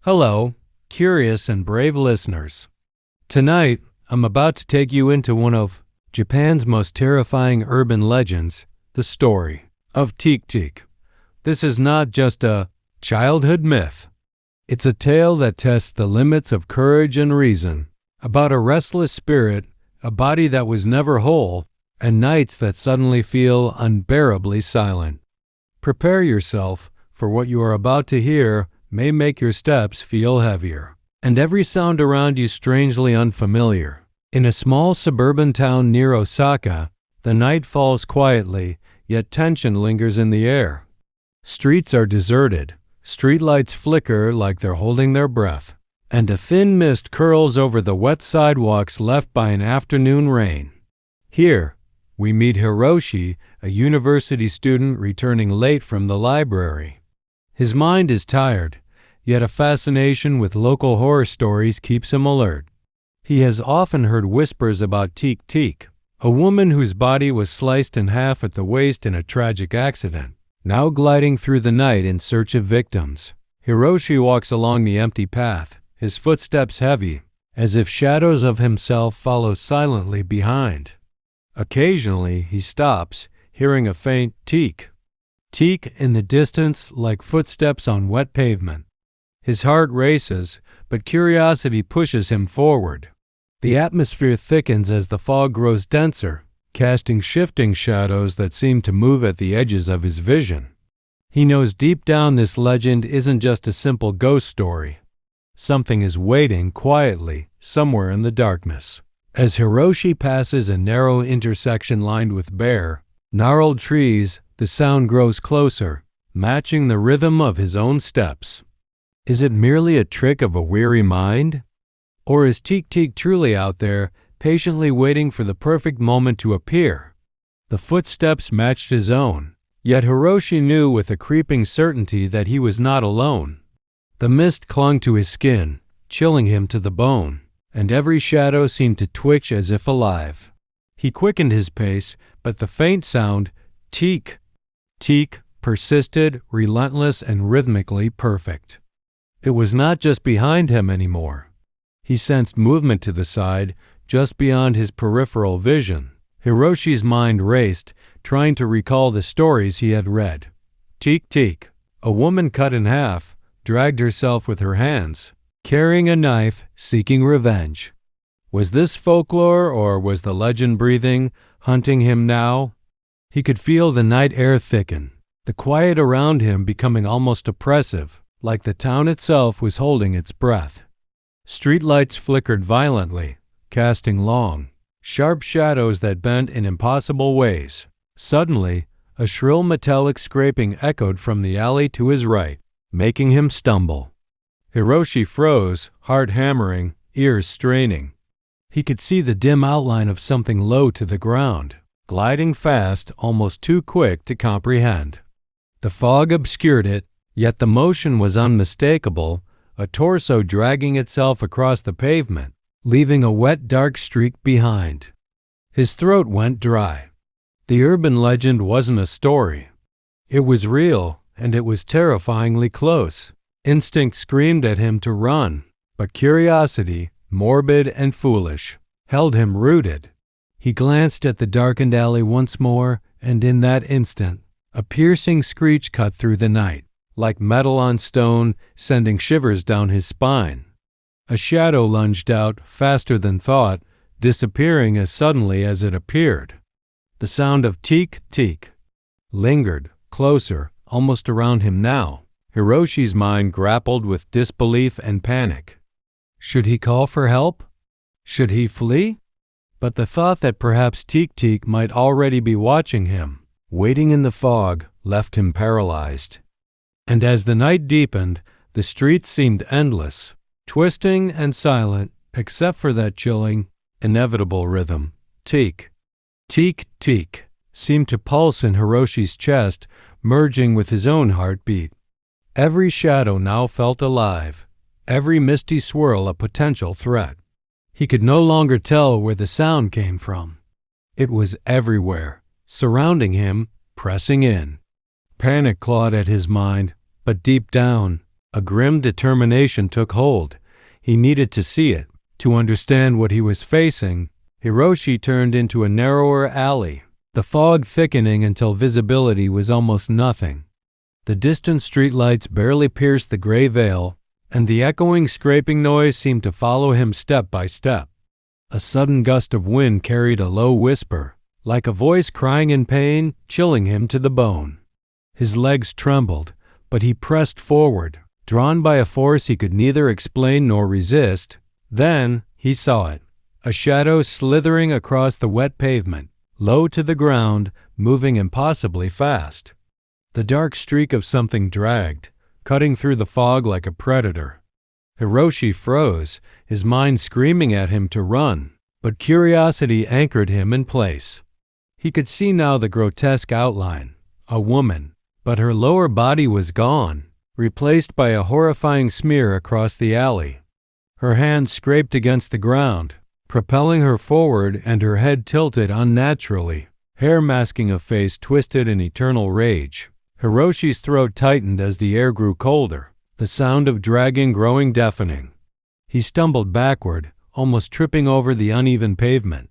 Hello, curious and brave listeners. Tonight, I'm about to take you into one of Japan's most terrifying urban legends, the story of Teke Teke. This is not just a childhood myth. It's a tale that tests the limits of courage and reason, about a restless spirit, a body that was never whole, and nights that suddenly feel unbearably silent. Prepare yourself, for what you are about to hear may make your steps feel heavier, and every sound around you strangely unfamiliar. In a small suburban town near Osaka, the night falls quietly, yet tension lingers in the air. Streets are deserted, streetlights flicker like they're holding their breath, and a thin mist curls over the wet sidewalks left by an afternoon rain. Here, we meet Hiroshi, a university student returning late from the library. His mind is tired, yet a fascination with local horror stories keeps him alert. He has often heard whispers about Teke Teke, a woman whose body was sliced in half at the waist in a tragic accident, now gliding through the night in search of victims. Hiroshi walks along the empty path, his footsteps heavy, as if shadows of himself follow silently behind. Occasionally, he stops, hearing a faint teek, teek in the distance like footsteps on wet pavement. His heart races, but curiosity pushes him forward. The atmosphere thickens as the fog grows denser, casting shifting shadows that seem to move at the edges of his vision. He knows deep down this legend isn't just a simple ghost story. Something is waiting quietly somewhere in the darkness. As Hiroshi passes a narrow intersection lined with bare, gnarled trees, the sound grows closer, matching the rhythm of his own steps. Is it merely a trick of a weary mind? Or is Teke Teke truly out there, patiently waiting for the perfect moment to appear? The footsteps matched his own, yet Hiroshi knew with a creeping certainty that he was not alone. The mist clung to his skin, chilling him to the bone, and every shadow seemed to twitch as if alive. He quickened his pace, but the faint sound, teek, teek, persisted, relentless and rhythmically perfect. It was not just behind him anymore. He sensed movement to the side, just beyond his peripheral vision. Hiroshi's mind raced, trying to recall the stories he had read. Teke Teke, a woman cut in half, dragged herself with her hands, carrying a knife, seeking revenge. Was this folklore, or was the legend breathing, hunting him now? He could feel the night air thicken, the quiet around him becoming almost oppressive, like the town itself was holding its breath. Streetlights flickered violently, casting long, sharp shadows that bent in impossible ways. Suddenly, a shrill metallic scraping echoed from the alley to his right, making him stumble. Hiroshi froze, heart hammering, ears straining. He could see the dim outline of something low to the ground, gliding fast, almost too quick to comprehend. The fog obscured it, yet the motion was unmistakable, a torso dragging itself across the pavement, leaving a wet, dark streak behind. His throat went dry. The urban legend wasn't a story. It was real, and it was terrifyingly close. Instinct screamed at him to run, but curiosity, morbid and foolish, held him rooted. He glanced at the darkened alley once more, and in that instant, a piercing screech cut through the night, like metal on stone, sending shivers down his spine. A shadow lunged out, faster than thought, disappearing as suddenly as it appeared. The sound of Teke Teke lingered, closer, almost around him now. Hiroshi's mind grappled with disbelief and panic. Should he call for help? Should he flee? But the thought that perhaps Teke Teke might already be watching him, waiting in the fog, left him paralyzed. And as the night deepened, the streets seemed endless, twisting and silent, except for that chilling, inevitable rhythm. Teek, Teke Teke seemed to pulse in Hiroshi's chest, merging with his own heartbeat. Every shadow now felt alive, every misty swirl a potential threat. He could no longer tell where the sound came from. It was everywhere, surrounding him, pressing in. Panic clawed at his mind, but deep down, A grim determination took hold. He needed to see it, to understand what he was facing. Hiroshi turned into a narrower alley, the fog thickening until visibility was almost nothing. The distant streetlights barely pierced the gray veil, and the echoing scraping noise seemed to follow him step by step. A sudden gust of wind carried a low whisper, like a voice crying in pain, chilling him to the bone. His legs trembled, but he pressed forward, drawn by a force he could neither explain nor resist. Then he saw it, a shadow slithering across the wet pavement, low to the ground, moving impossibly fast. The dark streak of something dragged, cutting through the fog like a predator. Hiroshi froze, his mind screaming at him to run, but curiosity anchored him in place. He could see now the grotesque outline, a woman, but her lower body was gone, replaced by a horrifying smear across the alley. Her hands scraped against the ground, propelling her forward, and her head tilted unnaturally, hair masking a face twisted in eternal rage. Hiroshi's throat tightened as the air grew colder, the sound of dragging growing deafening. He stumbled backward, almost tripping over the uneven pavement.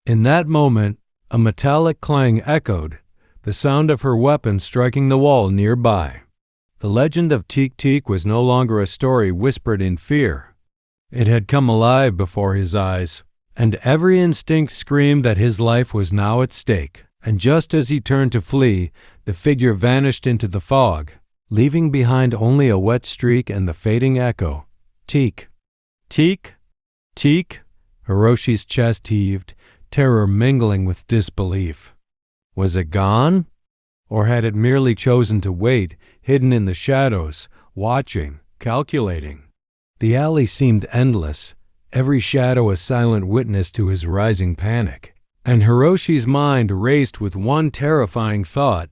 In that moment, a metallic clang echoed, the sound of her weapon striking the wall nearby. The legend of Teke Teke was no longer a story whispered in fear. It had come alive before his eyes, and every instinct screamed that his life was now at stake. And just as he turned to flee, the figure vanished into the fog, leaving behind only a wet streak and the fading echo. Teke. Teke? Teke? Hiroshi's chest heaved, terror mingling with disbelief. Was it gone? Or had it merely chosen to wait, hidden in the shadows, watching, calculating? The alley seemed endless, every shadow a silent witness to his rising panic. And Hiroshi's mind raced with one terrifying thought.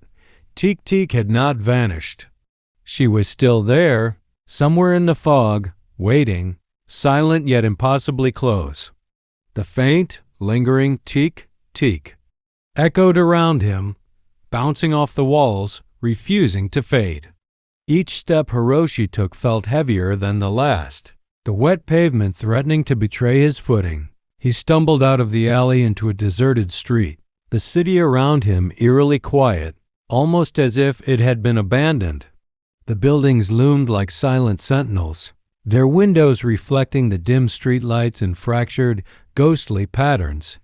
Teke Teke had not vanished. She was still there, somewhere in the fog, waiting, silent yet impossibly close. The faint, lingering Teke Teke echoed around him, bouncing off the walls, refusing to fade. Each step Hiroshi took felt heavier than the last, the wet pavement threatening to betray his footing. He stumbled out of the alley into a deserted street, the city around him eerily quiet, almost as if it had been abandoned. The buildings loomed like silent sentinels, their windows reflecting the dim streetlights in fractured, ghostly patterns.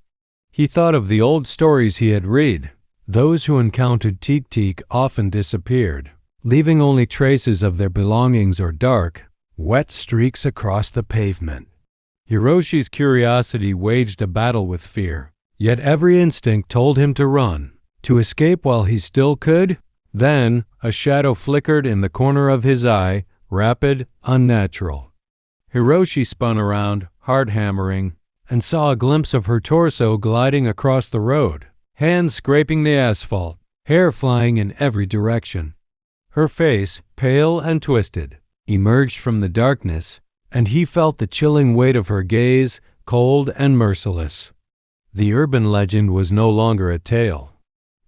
He thought of the old stories he had read. Those who encountered Teke Teke often disappeared, leaving only traces of their belongings or dark, wet streaks across the pavement. Hiroshi's curiosity waged a battle with fear, yet every instinct told him to run, to escape while he still could. Then a shadow flickered in the corner of his eye, rapid, unnatural. Hiroshi spun around, heart hammering, and saw a glimpse of her torso gliding across the road, hands scraping the asphalt, hair flying in every direction. Her face, pale and twisted, emerged from the darkness, and he felt the chilling weight of her gaze, cold and merciless. The urban legend was no longer a tale.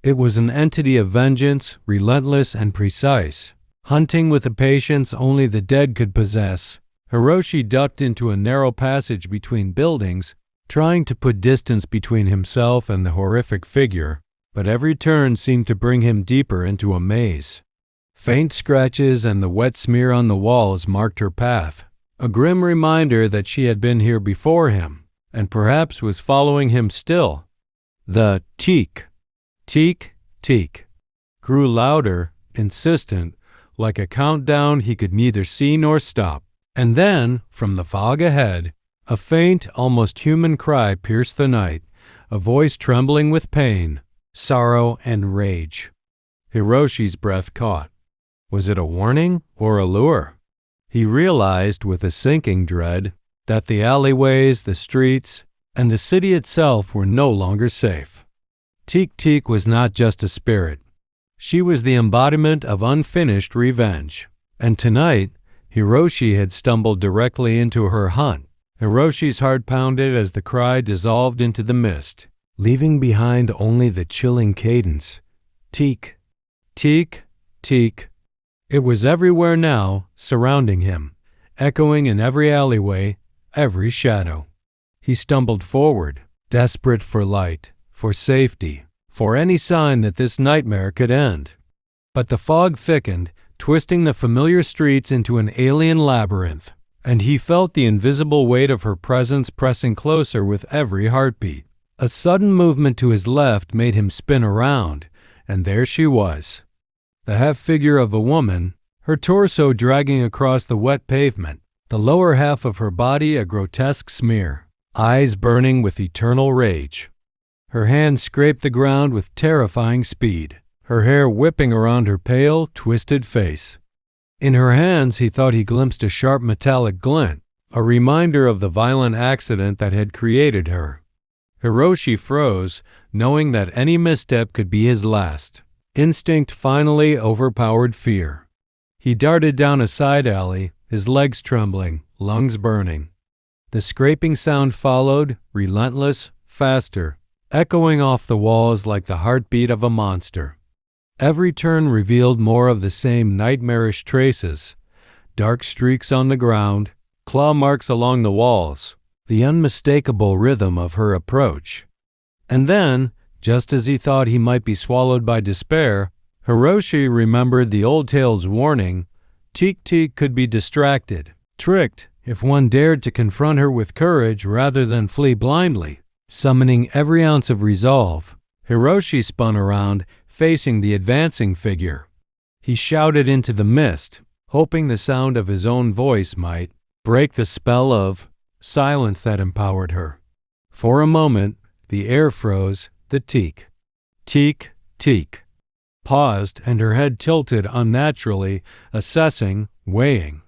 It was an entity of vengeance, relentless and precise, hunting with a patience only the dead could possess. Hiroshi ducked into a narrow passage between buildings, trying to put distance between himself and the horrific figure, but every turn seemed to bring him deeper into a maze. Faint scratches and the wet smear on the walls marked her path, a grim reminder that she had been here before him, and perhaps was following him still. The Teke, Teke, Teke grew louder, insistent, like a countdown he could neither see nor stop. And then, from the fog ahead, a faint, almost human cry pierced the night, a voice trembling with pain, sorrow, and rage. Hiroshi's breath caught. Was it a warning or a lure? He realized with a sinking dread that the alleyways, the streets, and the city itself were no longer safe. Teke Teke was not just a spirit. She was the embodiment of unfinished revenge. And tonight, Hiroshi had stumbled directly into her hunt. Hiroshi's heart pounded as the cry dissolved into the mist, leaving behind only the chilling cadence. Teke, Teke, Teke. It was everywhere now, surrounding him, echoing in every alleyway, every shadow. He stumbled forward, desperate for light, for safety, for any sign that this nightmare could end. But the fog thickened, twisting the familiar streets into an alien labyrinth, and he felt the invisible weight of her presence pressing closer with every heartbeat. A sudden movement to his left made him spin around, and there she was. The half figure of a woman, her torso dragging across the wet pavement, the lower half of her body a grotesque smear, eyes burning with eternal rage. Her hands scraped the ground with terrifying speed, her hair whipping around her pale, twisted face. In her hands he thought he glimpsed a sharp metallic glint, a reminder of the violent accident that had created her. Hiroshi froze, knowing that any misstep could be his last. Instinct finally overpowered fear. He darted down a side alley, his legs trembling, lungs burning. The scraping sound followed, relentless, faster, echoing off the walls like the heartbeat of a monster. Every turn revealed more of the same nightmarish traces, dark streaks on the ground, claw marks along the walls, the unmistakable rhythm of her approach. And then, just as he thought he might be swallowed by despair, Hiroshi remembered the old tale's warning: Teke Teke could be distracted, tricked, if one dared to confront her with courage rather than flee blindly. Summoning every ounce of resolve, Hiroshi spun around, facing the advancing figure. He shouted into the mist, hoping the sound of his own voice might break the spell of silence that empowered her. For a moment, the air froze, the teak, teak, teak, paused, and her head tilted unnaturally, assessing, weighing.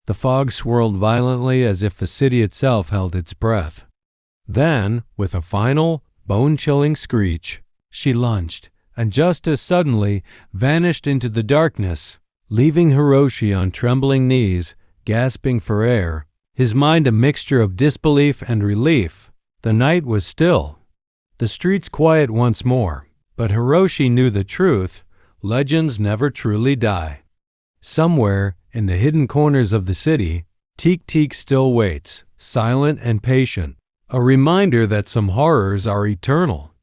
The fog swirled violently as if the city itself held its breath. Then, with a final, bone-chilling screech, she lunged, and just as suddenly vanished into the darkness, leaving Hiroshi on trembling knees, gasping for air, his mind a mixture of disbelief and relief. The night was still, the streets quiet once more, but Hiroshi knew the truth: legends never truly die. Somewhere, in the hidden corners of the city, Teke Teke still waits, silent and patient, a reminder that some horrors are eternal.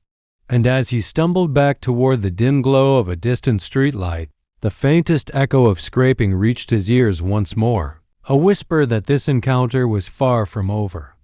And as he stumbled back toward the dim glow of a distant streetlight, the faintest echo of scraping reached his ears once more, a whisper that this encounter was far from over.